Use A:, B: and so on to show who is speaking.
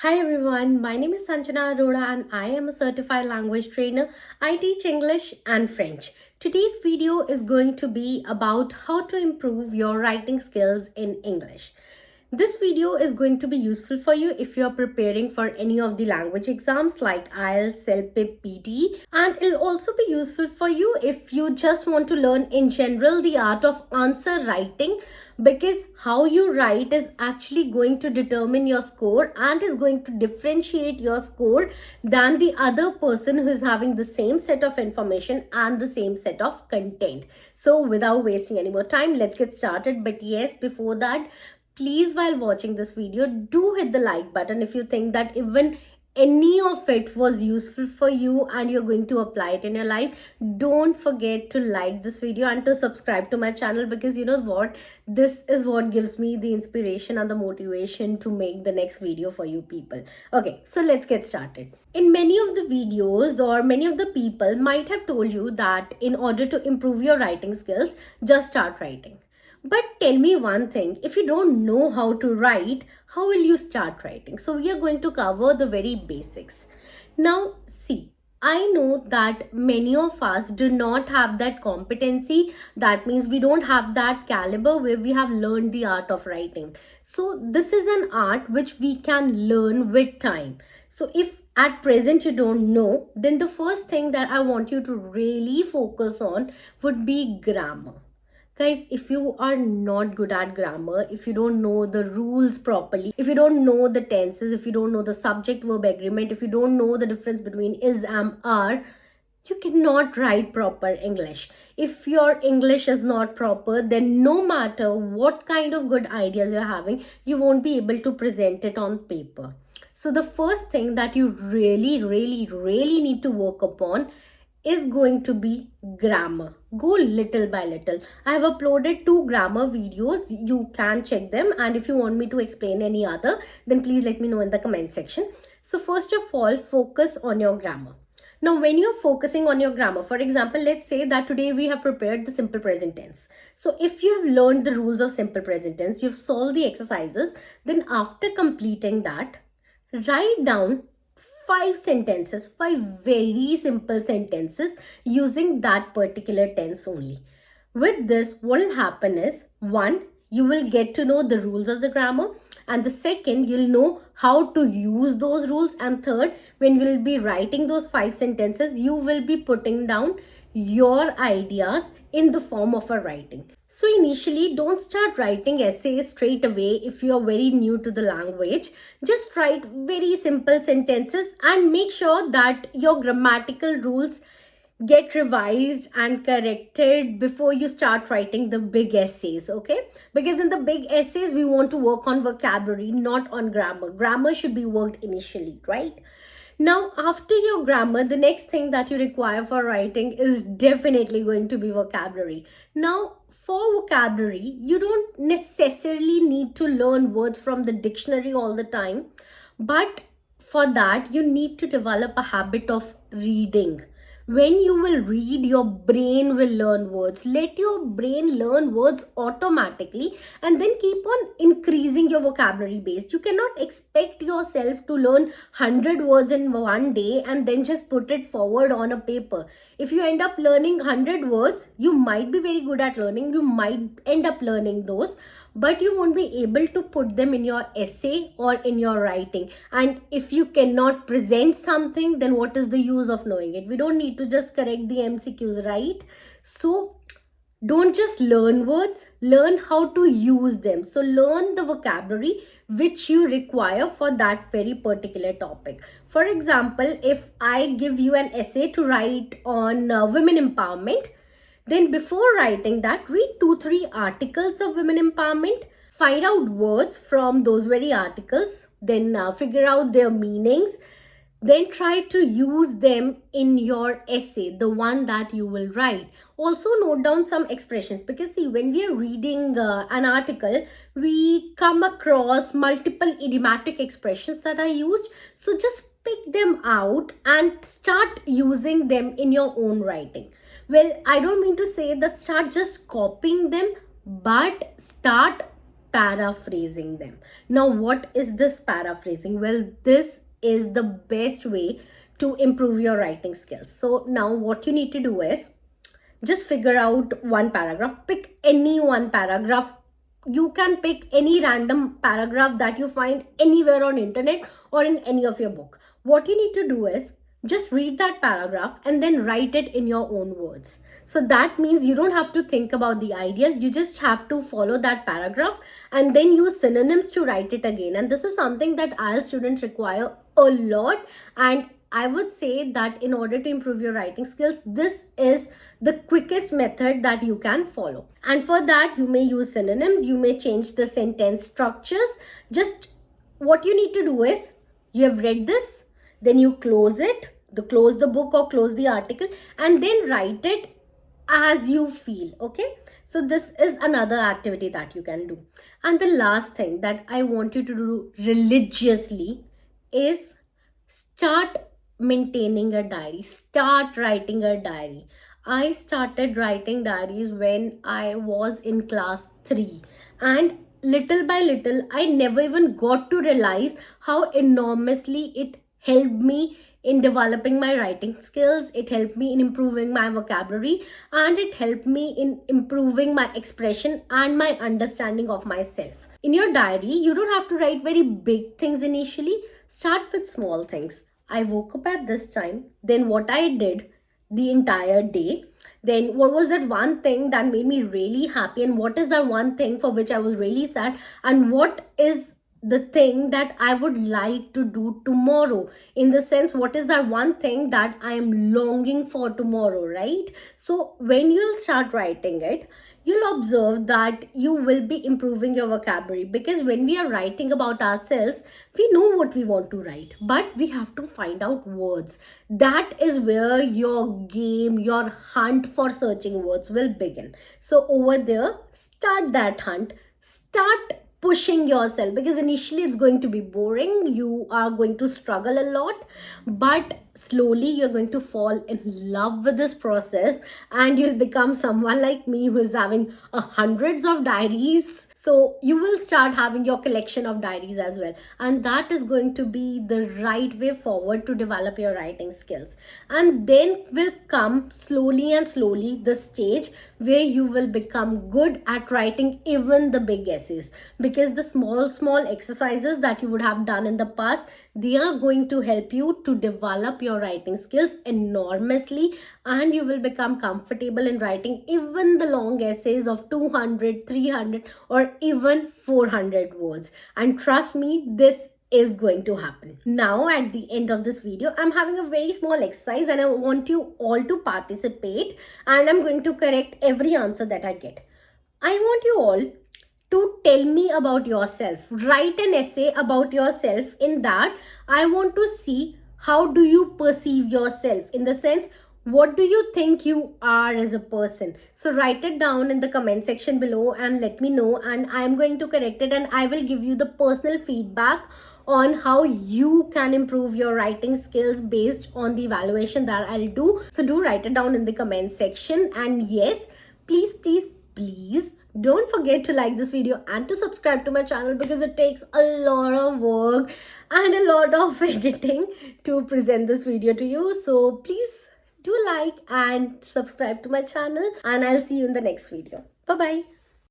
A: Hi everyone, my name is Sanjana Arora and I am a certified language trainer. I teach English and French. Today's video is going to be about how to improve your writing skills in English. This video is going to be useful for you if you're preparing for any of the language exams like IELTS, CELPIP, PT, and it'll also be useful for you if you just want to learn in general the art of answer writing, because how you write is actually going to determine your score and is going to differentiate your score than the other person who is having the same set of information and the same set of content. So without wasting any more time, let's get started. But yes, before that, please, while watching this video, do hit the like button if you think that even any of it was useful for you and you're going to apply it in your life. Don't forget to like this video and to subscribe to my channel, because you know what, this is what gives me the inspiration and the motivation to make the next video for you people. Okay, so let's get started. In many of the videos, or many of the people might have told you that in order to improve your writing skills, just start writing. But tell me one thing, if you don't know how to write, how will you start writing? So we are going to cover the very basics. Now, see, I know that many of us do not have that competency. That means we don't have that caliber where we have learned the art of writing. So this is an art which we can learn with time. So if at present you don't know, then the first thing that I want you to really focus on would be grammar. Guys, if you are not good at grammar, if you don't know the rules properly, if you don't know the tenses, if you don't know the subject verb agreement, if you don't know the difference between is, am, are, you cannot write proper English. If your English is not proper, then no matter what kind of good ideas you're having, you won't be able to present it on paper. So the first thing that you really need to work upon is going to be grammar. Go little by little. I have uploaded 2 grammar videos. You can check them, and if you want me to explain any other, then please let me know in the comment section. So first of all, focus on your grammar. Now, when you're focusing on your grammar, for example, let's say that today we have prepared the simple present tense. So if you have learned the rules of simple present tense, you've solved the exercises, then after completing that, write down 5 sentences, 5 very simple sentences using that particular tense only. With this, what will happen is, one, you will get to know the rules of the grammar, and the second, you'll know how to use those rules, and third, when you will be writing those 5 sentences, you will be putting down your ideas in the form of a writing. So initially, don't start writing essays straight away if you are very new to the language. Just write very simple sentences and make sure that your grammatical rules get revised and corrected before you start writing the big essays, okay? Because in the big essays, we want to work on vocabulary, not on grammar. Grammar should be worked initially, right? Now, after your grammar, the next thing that you require for writing is definitely going to be vocabulary. Now, for vocabulary, you don't necessarily need to learn words from the dictionary all the time, but for that, you need to develop a habit of reading. When you will read, your brain will learn words. Let your brain learn words automatically and then keep on increasing your vocabulary base. You cannot expect yourself to learn 100 words in one day and then just put it forward on a paper. If you end up learning 100 words, you might be very good at learning. You might end up learning those, but you won't be able to put them in your essay or in your writing. And if you cannot present something, then what is the use of knowing it? We don't need to just correct the MCQs, right? So don't just learn words, learn how to use them. So learn the vocabulary which you require for that very particular topic. For example, if I give you an essay to write on women empowerment, then before writing that, read 2-3 articles of women empowerment, find out words from those very articles, then figure out their meanings, then try to use them in your essay, the one that you will write. Also note down some expressions, because see, when we are reading an article, we come across multiple idiomatic expressions that are used. So just pick them out and start using them in your own writing. Well, I don't mean to say that start just copying them, but start paraphrasing them. Now, what is this paraphrasing? Well, this is the best way to improve your writing skills. So now what you need to do is just figure out one paragraph. Pick any one paragraph. You can pick any random paragraph that you find anywhere on internet or in any of your book. What you need to do is just read that paragraph and then write it in your own words. So that means you don't have to think about the ideas, you just have to follow that paragraph and then use synonyms to write it again. And this is something that IELTS students require a lot, and I would say that in order to improve your writing skills, this is the quickest method that you can follow. And for that, you may use synonyms, you may change the sentence structures. Just what you need to do is, you have read this, then you close it, close the book or close the article, and then write it as you feel. Okay, so this is another activity that you can do. And the last thing that I want you to do religiously is start maintaining a diary, start writing a diary. I started writing diaries when I was in class 3, and little by little I never even got to realize how enormously it helped me in developing my writing skills. It helped me in improving my vocabulary, and it helped me in improving my expression and my understanding of myself. In your diary, you don't have to write very big things initially. Start with small things. I woke up at this time, then what I did the entire day, then what was that one thing that made me really happy, and what is that one thing for which I was really sad, and what is the thing that I would like to do tomorrow. In the sense, what is that one thing that I am longing for tomorrow, right? So when you'll start writing it, you'll observe that you will be improving your vocabulary, because when we are writing about ourselves, we know what we want to write, but we have to find out words. That is where your game, your hunt for searching words will begin. So over there, start that hunt, start pushing yourself, because initially it's going to be boring, you are going to struggle a lot, but slowly you're going to fall in love with this process, and you'll become someone like me who is having hundreds of diaries. So you will start having your collection of diaries as well, and that is going to be the right way forward to develop your writing skills. And then will come slowly and slowly the stage where you will become good at writing even the big essays, because the small exercises that you would have done in the past, they are going to help you to develop your writing skills enormously, and you will become comfortable in writing even the long essays of 200, 300 or even 400 words. And trust me, this is going to happen. Now at the end of this video, I'm having a very small exercise, and I want you all to participate, and I'm going to correct every answer that I get. I want you all to tell me about yourself. Write an essay about yourself. In that, I want to see how do you perceive yourself, in the sense, what do you think you are as a person. So write it down in the comment section below and let me know, and I'm going to correct it, and I will give you the personal feedback on how you can improve your writing skills based on the evaluation that I'll do. So do write it down in the comment section. And yes, please don't forget to like this video and to subscribe to my channel, because it takes a lot of work and a lot of editing to present this video to you. So please do like and subscribe to my channel, and I'll see you in the next video. Bye bye.